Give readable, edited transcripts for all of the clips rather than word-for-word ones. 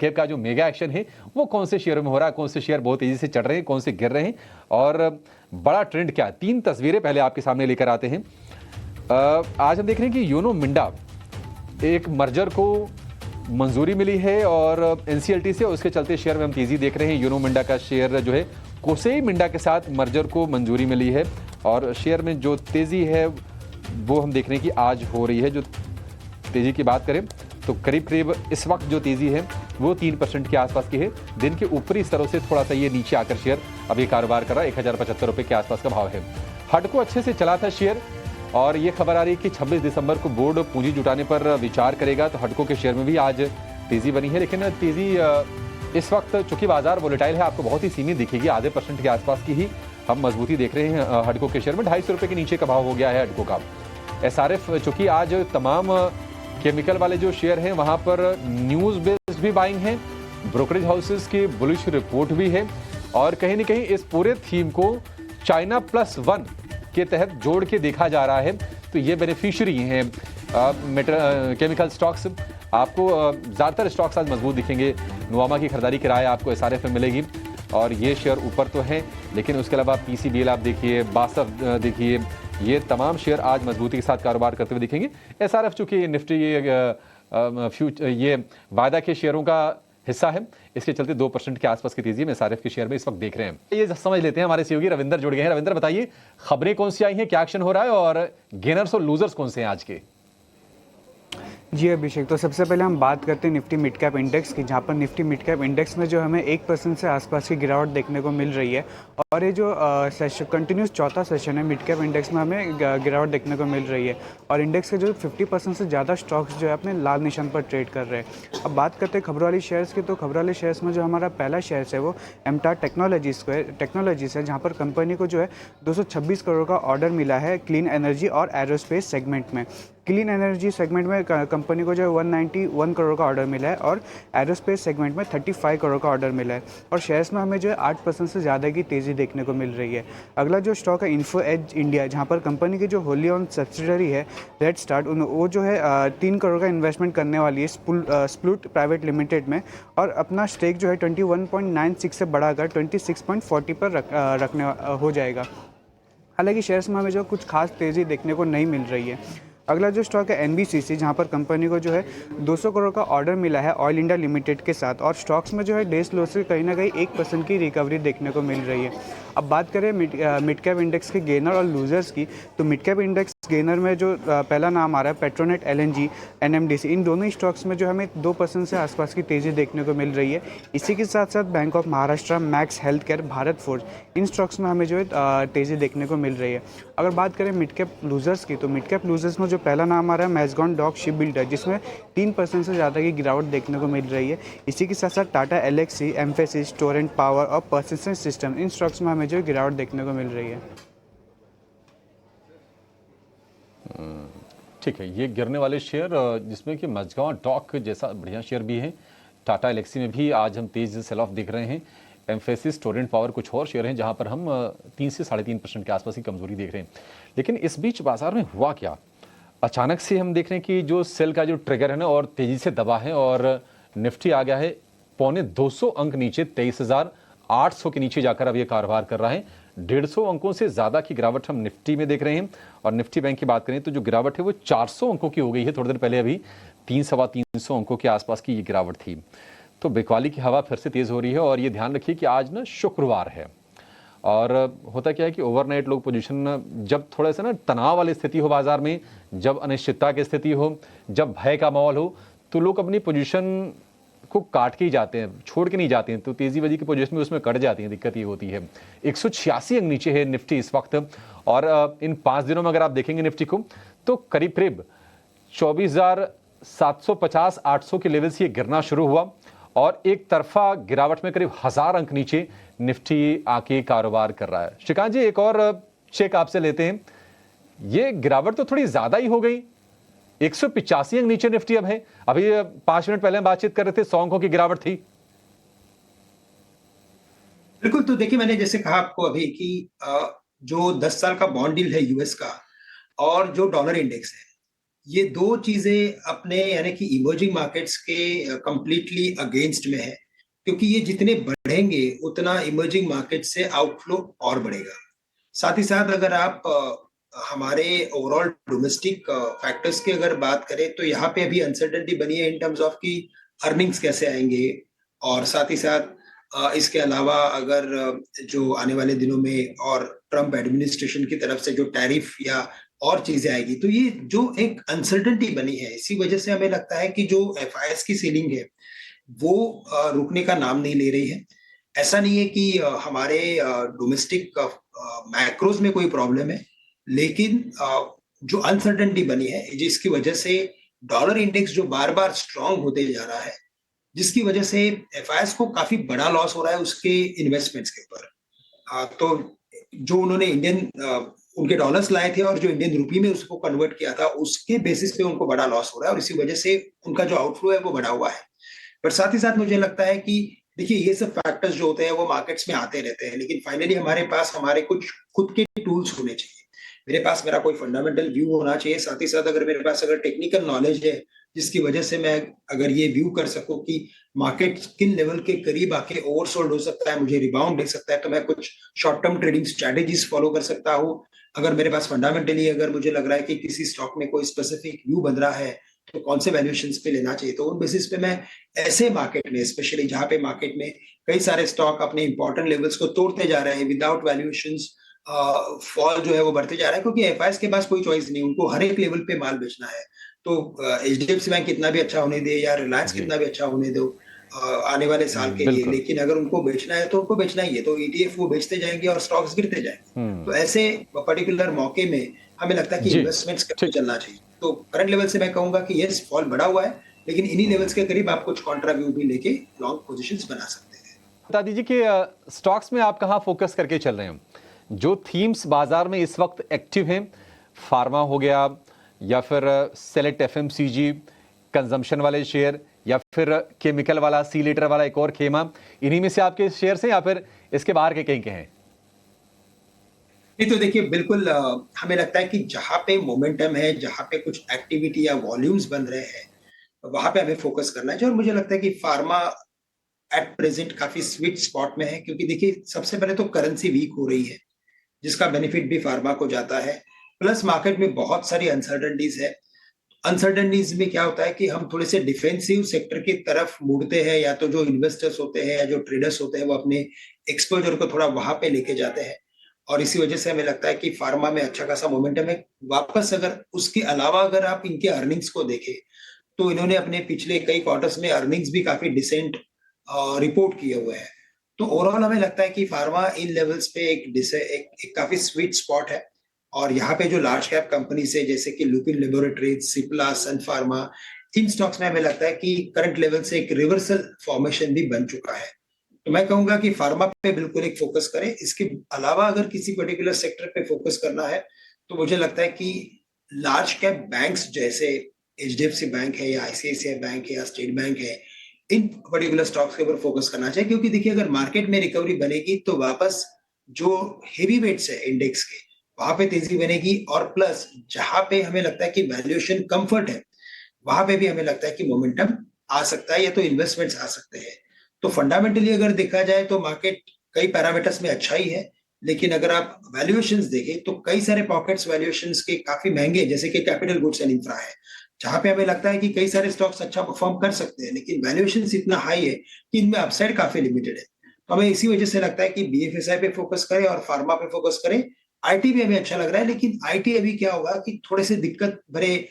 Market का जो mega action है वो कौन से शेयरों में हो रहा है, कौन से शेयर बहुत तेजी से चढ़ रहे हैं, कौन से गिर रहे हैं और बड़ा ट्रेंड क्या है। 3 तस्वीरें पहले आपके सामने लेकर आते हैं। आज हम देख रहे हैं कि यूनो मिंडा एक मर्जर को मंजूरी मिली है और एनसीएलटी से, उसके चलते शेयर में हम तेजी देख रहे हैं। यूनो मिंडा का शेयर जो है कोसेई मिंडा के साथ मर्जर को मंजूरी मिली है और शेयर में जो तेजी है वो हम देख रहे हैं कि आज हो रही है। जो तेजी की बात करें तो करीब करीब इस वक्त जो तेजी है वो 3% के आसपास की है। दिन के ऊपरी स्तरों से थोड़ा सा ये नीचे आकर शेयर अभी कारोबार कर रहा है। 1075 रुपए के आसपास का भाव है। हडको अच्छे से चला था शेयर और ये खबर आ रही है कि 26 दिसंबर को बोर्ड पूंजी जुटाने पर विचार करेगा, तो हडको के शेयर में भी आज तेजी बनी है। लेकिन तेजी इस वक्त चूंकि बाजार वोलेटाइल है, आपको बहुत ही सीमित दिखेगी। आधे % के आसपास की ही हम मजबूती देख रहे हैं हडको के शेयर में। 250 रुपए के नीचे का भाव हो गया है हडको का। एसआरएफ चूंकि आज तमाम केमिकल वाले जो शेयर हैं वहां पर न्यूज बेस्ड भी बाइंग है, ब्रोकरेज हाउसेस की बुलिश रिपोर्ट भी है और कहीं ना कहीं इस पूरे थीम को चाइना +1 के तहत जोड़ के देखा जा रहा है। तो ये बेनिफिशियरी हैं केमिकल स्टॉक्स। आपको ज़्यादातर स्टॉक्स आज मजबूत दिखेंगे। नुआमा की खरीदारी किराए आपको एसआरएफ में मिलेगी और ये शेयर ऊपर तो हैं, लेकिन उसके अलावा पीसीबीएल आप देखिए, बासफ देखिए, ये तमाम शेयर आज मजबूती के साथ कारोबार करते हुए दिखेंगे। एसआरएफ चूंकि निफ्टी ये वायदा के शेयरों का हिस्सा है, इसके चलते 2% के आसपास की तेजी में एसआरएफ के शेयर में इस वक्त देख रहे हैं। ये समझ लेते हैं, हमारे सहयोगी रविंदर जुड़ गए हैं। रविंदर बताइए, खबरें कौन सी आई हैं, क्या एक्शन हो रहा है और गेनर्स और लूजर्स कौन से हैं आज के? जी अभिषेक, तो सबसे पहले हम बात करते हैं निफ्टी मिड कैप इंडेक्स की, जहाँ पर निफ्टी मिड कैप इंडेक्स में जो हमें 1% से आसपास की गिरावट देखने को मिल रही है और ये जो कंटिन्यूस चौथा सेशन है मिड कैप इंडेक्स में हमें गिरावट देखने को मिल रही है और इंडेक्स के जो 50% से ज़्यादा स्टॉक्स जो है अपने लाल निशान पर ट्रेड कर रहे हैं। अब बात करते हैं खबर वाली शेयर्स की, तो खबर वाले शेयर्स में जो हमारा पहला शेयर है वो एमटार टेक्नोलॉजीज है, जहाँ पर कंपनी को जो है 226 करोड़ का ऑर्डर मिला है क्लीन एनर्जी और एरोस्पेस सेगमेंट में। क्लीन एनर्जी सेगमेंट में कंपनी को जो है 191 करोड़ का ऑर्डर मिला है और एरोस्पेस सेगमेंट में 35 करोड़ का ऑर्डर मिला है और शेयर्स में हमें जो है 8% से ज़्यादा की तेज़ी देखने को मिल रही है। अगला जो स्टॉक है इन्फो एज इंडिया, जहाँ पर कंपनी की जो होली ऑन सब्सिडरी है रेड स्टार्ट, वो जो है 3 करोड़ का इन्वेस्टमेंट करने वाली है स्प्लूट प्राइवेट लिमिटेड में और अपना स्टेक जो है 21.96 से बढ़ाकर 26.40 पर रखने हो जाएगा। हालांकि शेयर्स में हमें जो कुछ खास तेज़ी देखने को नहीं मिल रही है। अगला जो स्टॉक है एनबीसीसी, जहां पर कंपनी को जो है 200 करोड़ का ऑर्डर मिला है ऑयल इंडिया लिमिटेड के साथ और स्टॉक्स में जो है डेज लो से कहीं ना कहीं 1% की रिकवरी देखने को मिल रही है। अब बात करें मिड कैप इंडेक्स के गेनर और लूजर्स की, तो मिड कैप इंडेक्स गेनर में जो पहला नाम आ रहा है पेट्रोनेट एलएनजी एनएमडीसी, इन दोनों ही स्टॉक्स में जो हमें 2% से आसपास की तेज़ी देखने को मिल रही है। इसी के साथ साथ bank of Maharashtra, max health care, Bharat forge, in stocks में हमें जो है तेज़ी देखने को मिल रही है। अगर बात करें मिड कैप लूजर्स की, तो मिड कैप लूजर्स में जो पहला नाम आ रहा है मैजगॉन डॉक शिप बिल्डर, जिसमें 3% से ज़्यादा की गिरावट देखने को मिल रही है। इसी के साथ साथ टाटा एलेक्सी, एम्फेसिस, टोरेंट पावर और पर्सिस्टेंट सिस्टम, इन स्टॉक्स में हमें जो गिरावट देखने को मिल रही है। ठीक है, ये गिरने वाले शेयर जिसमें कि मजगांव डॉक जैसा बढ़िया शेयर भी है। टाटा एलेक्सी में भी आज हम तेज सेल ऑफ दिख रहे हैं। एम्फेसिस, टोरेंट पावर, कुछ और शेयर हैं जहां पर हम 3 से 3.5% के आसपास की कमजोरी देख रहे हैं। लेकिन इस बीच बाजार में हुआ क्या, अचानक से हम देख रहे हैं कि जो सेल का जो ट्रिगर है ना और तेजी से दबा है और निफ्टी आ गया है 250 अंक नीचे, 23,800 के नीचे जाकर अब ये कारोबार कर रहा है। 150 अंकों से ज्यादा की गिरावट हम निफ्टी में देख रहे हैं और निफ्टी बैंक की बात करें तो जो गिरावट है वो 400 अंकों की हो गई है। थोड़ी देर पहले अभी 300-325 अंकों के आसपास की ये गिरावट थी। तो बिकवाली की हवा फिर से तेज हो रही है और ये ध्यान रखिए कि आज ना शुक्रवार है और होता क्या है कि ओवरनाइट लोग पोजीशन, जब थोड़ा सा ना तनाव वाली स्थिति हो बाजार में, जब अनिश्चितता की स्थिति हो, जब भय का माहौल हो, तो लोग अपनी पोजीशन को काट के ही जाते हैं, छोड़ के नहीं जाते हैं। तो तेजी वजी की पोजीशन में उसमें कट जाती है। दिक्कत ये होती है। 186 अंक नीचे है निफ्टी इस वक्त और इन 5 दिनों में अगर आप देखेंगे निफ्टी को तो करीब करीब 24,750-800 के लेवल से ये गिरना शुरू हुआ और एक तरफा गिरावट में करीब 1000 अंक नीचे निफ्टी आके कारोबार कर रहा है। श्रीकांत जी, एक और चेक आपसे लेते हैं। ये गिरावट तो थोड़ी ज्यादा ही हो गई, 185 अंक नीचे निफ्टी अब है। अभी 5 मिनट पहले हम बातचीत कर रहे थे 100 अंकों की गिरावट थी। बिल्कुल, तो देखिए मैंने जैसे कहा आपको अभी कि जो 10 साल का बॉन्ड डील है यूएस का और जो डॉलर इंडेक्स है, ये दो चीजें अपने यानी कि इमर्जिंग मार्केट्स के कंप्लीटली अगेंस्ट में है, क्योंकि ये जितने बढ़ेंगे उतना इमर्जिंग मार्केट से आउटफ्लो और बढ़ेगा। साथ ही साथ अगर आप हमारे ओवरऑल डोमेस्टिक फैक्टर्स की अगर बात करें तो यहाँ पे अभी अनसर्टेनिटी बनी है इन टर्म्स ऑफ कि अर्निंग्स कैसे आएंगे, और साथ ही साथ इसके अलावा अगर जो आने वाले दिनों में और ट्रम्प एडमिनिस्ट्रेशन की तरफ से जो टैरिफ या और चीजें आएगी, तो ये जो एक अनसर्टेनिटी बनी है, इसी वजह से हमें लगता है कि जो एफआईएस की सीलिंग है वो रुकने का नाम नहीं ले रही है। ऐसा नहीं है कि हमारे डोमेस्टिक मैक्रोज में कोई प्रॉब्लम है, लेकिन जो अनसर्टेनिटी बनी है जिसकी वजह से डॉलर इंडेक्स जो बार बार स्ट्रांग होते जा रहा है, जिसकी वजह से एफआईएस को काफी बड़ा लॉस हो रहा है उसके इन्वेस्टमेंट्स के ऊपर। तो जो उन्होंने उनके डॉलर्स लाए थे और जो इंडियन रुपी में उसको कन्वर्ट किया था, उसके बेसिस पे उनको बड़ा लॉस हो रहा है और इसी वजह से उनका जो आउटफ्लो है वो बढ़ा हुआ है। पर साथ ही साथ मुझे लगता है कि देखिए ये सब फैक्टर्स जो होते हैं वो मार्केट्स में आते रहते हैं, लेकिन फाइनली हमारे पास हमारे कुछ खुद के टूल्स होने चाहिए। मेरे पास मेरा कोई फंडामेंटल व्यू होना चाहिए, साथ ही साथ अगर मेरे पास अगर टेक्निकल नॉलेज है जिसकी वजह से मैं अगर ये व्यू कर सकूं कि मार्केट किन लेवल के करीब आके ओवरसोल्ड हो सकता है, मुझे रिबाउंड दे सकता है, तो मैं कुछ short term trading strategies follow कर सकता हूँ। अगर मेरे पास फंडामेंटली अगर मुझे लग रहा है कि किसी स्टॉक में कोई स्पेसिफिक व्यू बन रहा है तो कौन से वैल्यूएशंस पे लेना चाहिए, तो उन बेसिस पे मैं ऐसे मार्केट में, स्पेशली जहां पे मार्केट में कई सारे स्टॉक अपने इंपॉर्टेंट लेवल्स को तोड़ते जा रहे हैं विदाउट वैल्यूएशंस, फॉल जो है वो बढ़ते जा रहा है, क्योंकि एफआईएस के पास कोई चॉइस नहीं, उनको हर एक लेवल पे माल बेचना है। तो एचडीएफसी बैंक कितना भी अच्छा होने दे या रिलायंस जी कितना भी अच्छा होने दो आने वाले साल के लिए, बिल्कुल। लेकिन अगर उनको बेचना है तो उनको बेचना ही है, तो ईटीएफ वो बेचते जाएंगे और स्टॉक्स गिरते जाएंगे। तो ऐसे पर्टिकुलर मौके में हमें लगता है कि जी इन्वेस्टमेंट्स करके ठीक। चलना चाहिए। तो करंट लेवल से मैं कहूंगा कि यस फॉल बढ़ा हुआ है, लेकिन इन्हीं लेवल्स के करीब आप कुछ कॉन्ट्रा व्यू भी लेके लॉन्ग पोजीशंस बना सकते हैं। बता दीजिए कि स्टॉक्स में आप कहाँ फोकस करके चल रहे हैं? जो थीम्स बाजार में इस वक्त एक्टिव हैं, फार्मा हो गया या फिर सेलेक्ट एफएमसीजी, कंजम्पशन वाले शेयर या फिर केमिकल वाला, सी लीटर वाला एक और खेमा, इन्हीं में से आपके शेयर्स हैं या फिर इसके बाहर के कहीं के हैं? ये तो देखिए बिल्कुल हमें लगता है कि जहां पे मोमेंटम है, जहां पे कुछ एक्टिविटी या वॉल्यूम्स बन रहे हैं, वहां पे हमें फोकस करना चाहिए। और मुझे लगता है कि फार्मा एट प्रेजेंट काफी स्वीट स्पॉट में है, क्योंकि देखिए सबसे पहले तो करेंसी वीक हो रही है जिसका बेनिफिट भी फार्मा को जाता है, प्लस मार्केट में बहुत सारी अनसर्टनिटीज है। अनसर्टनिटीज में क्या होता है कि हम थोड़े से डिफेंसिव सेक्टर की तरफ मुड़ते हैं, या तो जो इन्वेस्टर्स होते हैं या जो ट्रेडर्स होते हैं वो अपने एक्सपोजर को थोड़ा वहां पे लेके जाते हैं, और इसी वजह से हमें लगता है कि फार्मा में अच्छा खासा मोमेंटम है वापस। अगर उसके अलावा अगर आप इनके अर्निंग्स को देखें तो इन्होंने अपने पिछले कई क्वार्टर्स में अर्निंग्स भी काफी डिसेंट रिपोर्ट किए हुए हैं। तो ओवरऑल हमें लगता है कि फार्मा इन लेवल्स पे एक काफी स्वीट स्पॉट है, और यहाँ पे जो लार्ज कैप कंपनीज है जैसे कि लुपिन लेबोरेटरीज, सिप्ला, सन फार्मा, इन स्टॉक्स में हमें लगता है कि करंट लेवल से एक रिवर्सल फॉर्मेशन भी बन चुका है। तो मैं कहूंगा कि फार्मा पे बिल्कुल एक फोकस करें। इसके अलावा अगर किसी पर्टिकुलर सेक्टर पे फोकस करना है तो मुझे लगता है कि लार्ज कैप बैंक्स जैसे एचडीएफसी बैंक है या आईसीआईसीआई बैंक है या स्टेट बैंक है, इन पर्टिकुलर स्टॉक्स के ऊपर फोकस करना चाहिए, क्योंकि देखिए अगर मार्केट में रिकवरी बनेगी तो वापस जो हेवी वेट्स है इंडेक्स के वहां पे तेजी बनेगी, और प्लस जहां पे हमें लगता है कि वैल्यूएशन कंफर्ट है वहां पे भी हमें लगता है कि मोमेंटम आ सकता है या तो इन्वेस्टमेंट्स आ सकते हैं। तो फंडामेंटली अगर देखा जाए तो मार्केट कई पैरामीटर्स में अच्छा ही है, लेकिन अगर आप वैल्यूएशंस देखें तो कई सारे पॉकेट्स वैल्यूएशंस के काफी महंगे, जैसे कि कैपिटल गुड्स एंड इंफ्रा है, जहां पे हमें लगता है कि कई सारे स्टॉक्स अच्छा परफॉर्म कर सकते हैं, लेकिन वैल्यूएशंस इतना हाई है कि इनमें अपसाइड काफी लिमिटेड है। तो हमें इसी वजह से लगता है कि बीएफएसआई पे फोकस करें और फार्मा पे फोकस करें। आईटी भी हमें अच्छा लग रहा है, लेकिन आईटी अभी क्या होगा कि थोड़े से दिक्कत भरे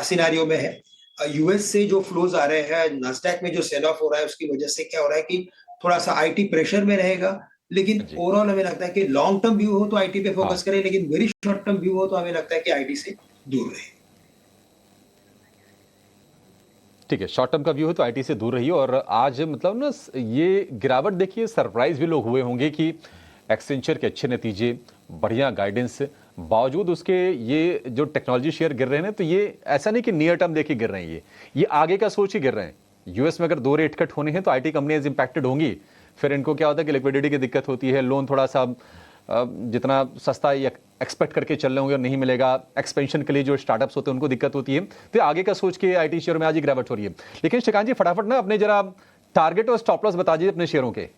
सिनारियो में है। यूएस से जो फ्लोज आ रहे हैं, नास्डैक में जो सेल ऑफ हो रहा है, उसकी वजह से क्या हो रहा है कि थोड़ा सा आईटी प्रेशर में रहेगा, लेकिन जी ओवरऑल हमें लगता है कि लॉन्ग टर्म व्यू हो तो आईटी पे हाँ फोकस करें, लेकिन वेरी शॉर्ट टर्म व्यू हो तो हमें लगता है कि आईटी से दूर रहे। ठीक है, शॉर्ट टर्म का व्यू है तो आईटी से दूर रहिए। और आज मतलब ना ये गिरावट देखिए, सरप्राइज भी लोग हुए होंगे कि एक्सेंचर के अच्छे नतीजे, बढ़िया गाइडेंस, बावजूद उसके ये जो टेक्नोलॉजी शेयर गिर रहे हैं, तो ये ऐसा नहीं कि नियर टर्म देखिए गिर रहे हैं, ये आगे का सोच ही गिर रहे हैं। यूएस में अगर 2 रेट कट होने हैं तो आईटी कंपनीज इंपैक्टेड होंगी। फिर इनको क्या होता है कि लिक्विडिटी की दिक्कत होती है, लोन थोड़ा सा जितना सस्ता या एक्सपेक्ट करके चल रहे होंगे और नहीं मिलेगा, एक्सपेंशन के लिए जो स्टार्टअप्स होते हैं उनको दिक्कत होती है, तो आगे का सोच के आईटी शेयरों में आज ही गिरावट हो रही है। लेकिन श्रीकांत जी फटाफट ना अपने जरा टारगेट और स्टॉप लॉस बता दीजिए अपने शेयरों के।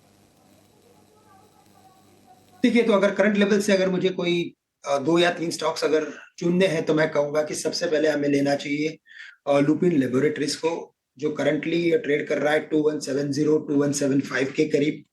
देखिए, तो अगर करंट लेवल से अगर मुझे कोई 2 या 3 स्टॉक्स अगर चुनने हैं, तो मैं कहूँगा कि सबसे पहले हमें लेना चाहिए लुपिन लैबोरेटरीज को, जो करंटली ट्रेड कर रहा है 2170, 2175 के करीब।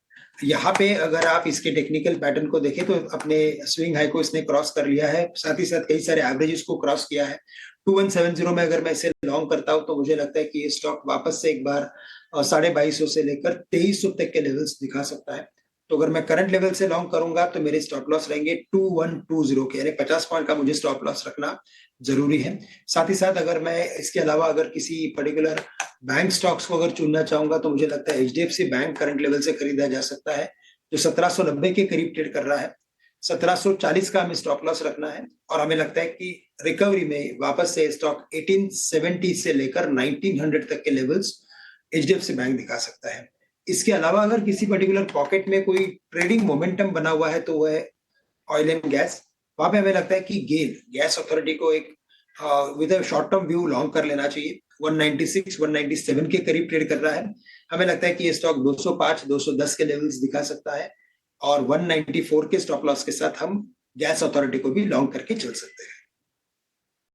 यहाँ पे अगर आप इसके टेक्निकल पैटर्न को देखें तो अपने स्विंग हाई को इसने क्रॉस कर लिया है, साथ ही साथ कई सारे एवरेजेस को क्रॉस किया है। 2170 में अगर मैं इसे लॉन्ग करता हूँ तो मुझे लगता है कि ये स्टॉक वापस से एक बार 2250 से लेकर 2300 तक के लेवल्स दिखा सकता है। तो अगर मैं करंट लेवल से लॉन्ग करूंगा तो मेरे स्टॉप लॉस रहेंगे 2120 के, यानी 50 पॉइंट का मुझे स्टॉप लॉस रखना जरूरी है। साथ ही साथ अगर मैं इसके अलावा अगर किसी पर्टिकुलर बैंक स्टॉक्स को अगर चुनना चाहूंगा तो मुझे लगता है एचडीएफसी बैंक करंट लेवल से खरीदा जा सकता है, जो 1790 के करीब ट्रेड कर रहा है। 1740 का हमें स्टॉप लॉस रखना है और हमें लगता है कि रिकवरी में वापस से स्टॉक 1870 से लेकर 1900 तक के लेवल्स एचडीएफसी बैंक दिखा सकता है। इसके अलावा अगर किसी पर्टिकुलर पॉकेट में कोई ट्रेडिंग मोमेंटम बना हुआ है तो वह है ऑयल एंड गैस। वहां पे हमें लगता है कि गेल गैस अथॉरिटी को एक with a short term view long कर लेना चाहिए। 196 197 के करीब ट्रेड कर रहा है। हमें लगता है कि ये स्टॉक 205 210 के लेवल्स दिखा सकता है और 194 के स्टॉप लॉस के साथ हम गैस अथॉरिटी को भी लॉन्ग करके चल सकते हैं।